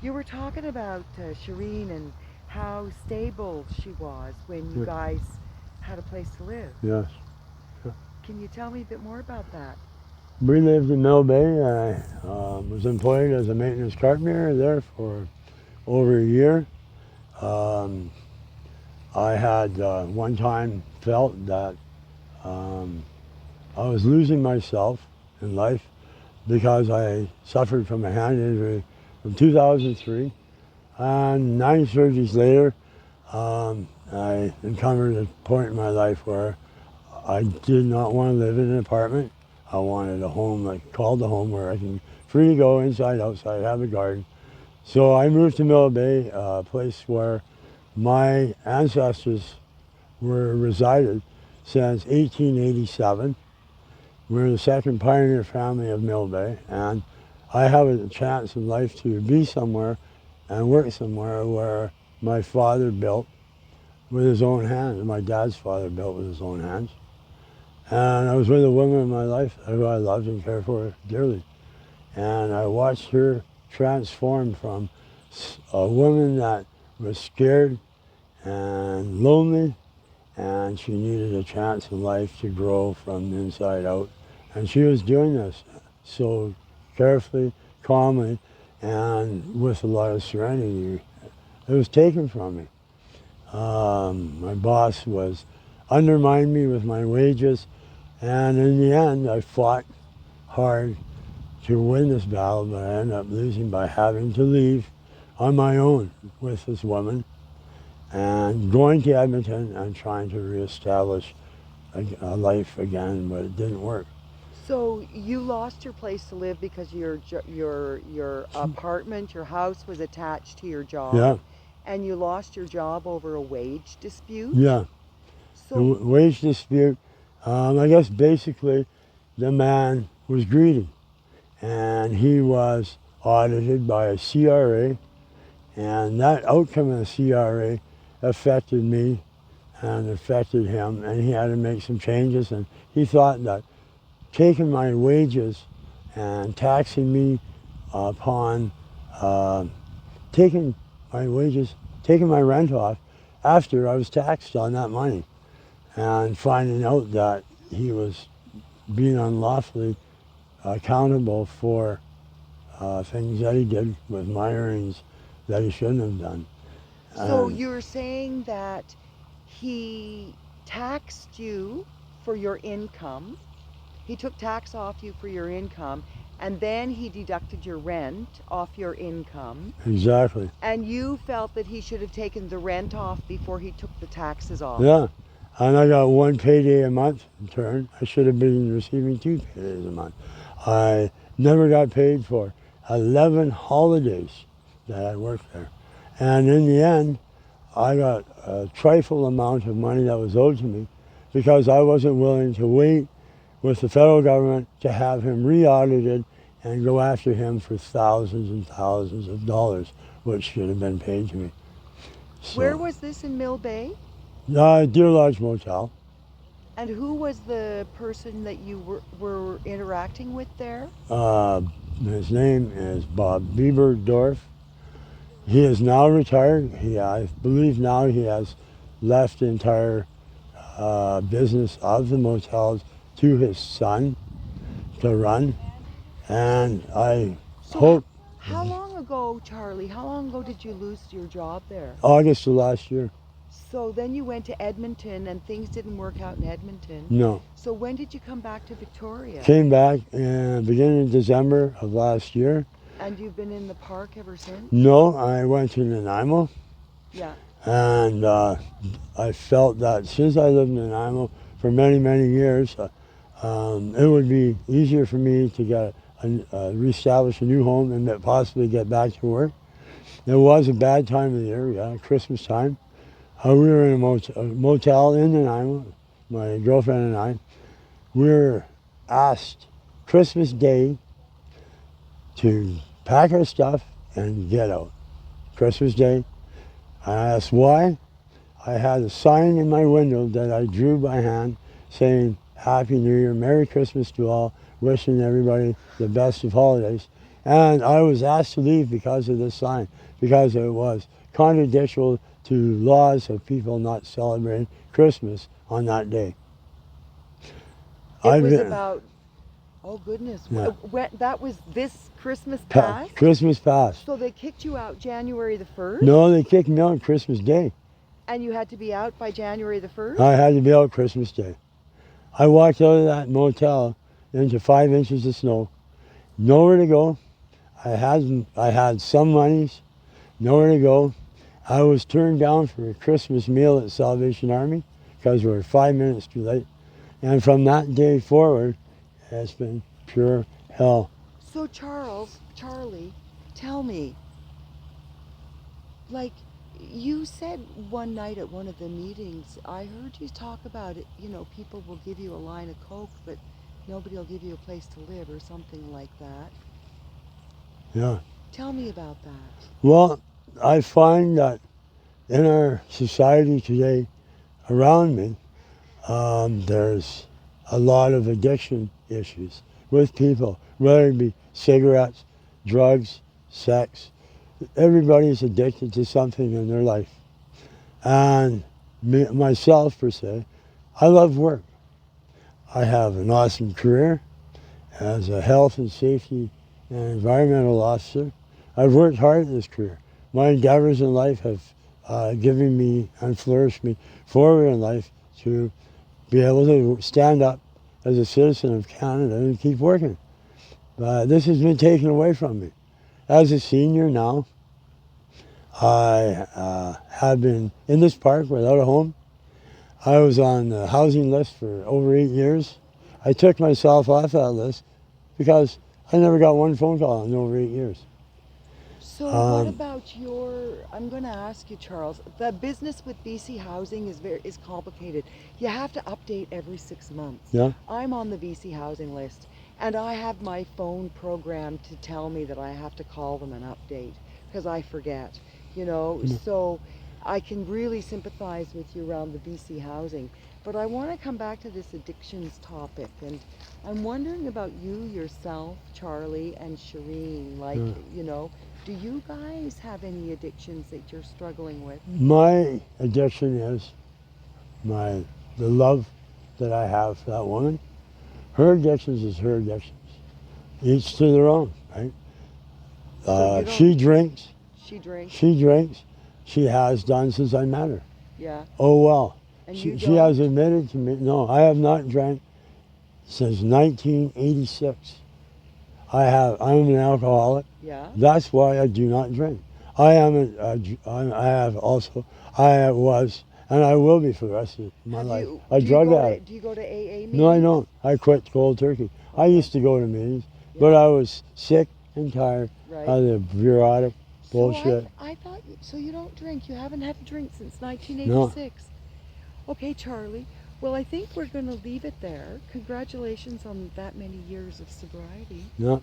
You were talking about Shireen and how stable she was when you Yeah. guys had a place to live. Yes. Can you tell me a bit more about that? We lived in Mill Bay. I was employed as a maintenance carpenter there for over a year. Um, I had one time felt that um, I was losing myself in life because I suffered from a hand injury from 2003. And 9 surgeries later, I encountered a point in my life where I did not want to live in an apartment. I wanted a home, like called a home, where I can freely go inside, outside, have a garden. So I moved to Mill Bay, a place where my ancestors were resided since 1887. We're the second pioneer family of Mill Bay, and I have a chance in life to be somewhere and work somewhere where my father built with his own hands, and my dad's father built with his own hands. And I was with a woman in my life who I loved and cared for dearly. And I watched her transform from a woman that was scared and lonely, and she needed a chance in life to grow from the inside out. And she was doing this so carefully, calmly, and with a lot of serenity. It was taken from me. My boss was undermined me with my wages, and in the end, I fought hard to win this battle, but I ended up losing by having to leave on my own with this woman and going to Edmonton and trying to reestablish a life again, but it didn't work. So you lost your place to live because your apartment, your house was attached to your job, Yeah, and you lost your job over a wage dispute. yeah. The So wage dispute, I guess basically the man was greedy, and he was audited by a CRA, and that outcome of the CRA affected me and affected him, and he had to make some changes, and he thought that taking my wages and taxing me upon uh, taking my wages, taking my rent off after I was taxed on that money, and finding out that he was being unlawfully accountable for things that he did with my earnings that he shouldn't have done. so And you're saying that he taxed you for your income. He took tax off you for your income, and then he deducted your rent off your income. exactly, And you felt that he should have taken the rent off before he took the taxes off. yeah. And I got one payday a month in turn. I should have been receiving 2 paydays a month. I never got paid for 11 holidays that I worked there. And in the end, I got a trifle amount of money that was owed to me because I wasn't willing to wait with the federal government to have him re-audited and go after him for thousands and thousands of dollars, which should have been paid to me. Where So, was this, in Mill Bay? Deer Lodge Motel. And who was the person that you were interacting with there? Uh, his name is Bob Bieberdorf. He is now retired. I believe now he has left the entire business of the motels to his son to run. And I So, hope how long ago, Charlie, how long ago did you lose your job there? August of last year. So then you went to Edmonton and things didn't work out in Edmonton. No. So when did you come back to Victoria? Came back in the beginning of December of last year. And you've been in the park ever since? No, I went to Nanaimo, Yeah. and I felt that since I lived in Nanaimo for many, many years, it would be easier for me to reestablish a new home and possibly get back to work. It was a bad time of the year, yeah, Christmas time. We were in a motel in Nanaimo, my girlfriend and I. We were asked Christmas Day to pack our stuff and get out. Christmas Day. I asked why. I had a sign in my window that I drew by hand saying Happy New Year, Merry Christmas to all, wishing everybody the best of holidays. And I was asked to leave because of this sign, because it was contradictory to laws of people not celebrating Christmas on that day. It I've was been, about, oh goodness, yeah, that was this Christmas past? Christmas past. So they kicked you out January the 1st? No, they kicked me out Christmas Day. And you had to be out by January the 1st? I had to be out Christmas Day. I walked out of that motel into 5 inches of snow, nowhere to go. I had some monies, nowhere to go. I was turned down for a Christmas meal at Salvation Army because we were 5 minutes too late. And from that day forward, it's been pure hell. So Charlie, tell me, like you said one night at one of the meetings, I heard you talk about it, people will give you a line of Coke, but nobody will give you a place to live or something like that. Yeah. Tell me about that. Well, I find that in our society today around me, there's a lot of addiction issues with people, whether it be cigarettes, drugs, sex. Everybody's addicted to something in their life. And myself, per se, I love work. I have an awesome career as a health and safety and environmental officer. I've worked hard in this career. My endeavors in life have given me and flourished me forward in life to be able to stand up as a citizen of Canada and keep working. But this has been taken away from me. As a senior now, I have been in this park without a home. I was on the housing list for over 8 years. I took myself off that list because I never got one phone call in over 8 years. So what about I'm going to ask you, Charles, the business with BC Housing is complicated. You have to update every 6 months. Yeah. I'm on the BC Housing list, and I have my phone programmed to tell me that I have to call them and update because I forget, So I can really sympathize with you around the BC Housing. But I want to come back to this addictions topic, and I'm wondering about you yourself, Charlie, and Shireen. Do you guys have any addictions that you're struggling with? My addiction is the love that I have for that woman. Her addictions is her addictions. Each to their own, right? So she drinks. She drinks. She drinks. She has done since I met her. Yeah. Oh well. And She has admitted to me. No, I have not drank since 1986. I'm an alcoholic. Yeah. That's why I do not drink. I was, and I will be for the rest of my life, a drug addict. Do you go to AA meetings? No, I don't. I quit cold turkey. I used to go to meetings, but I was sick and tired of the bureaucratic bullshit. So I thought, so you don't drink. You haven't had a drink since 1986. No. Okay, Charlie. Well, I think we're going to leave it there. Congratulations on that many years of sobriety. Yeah.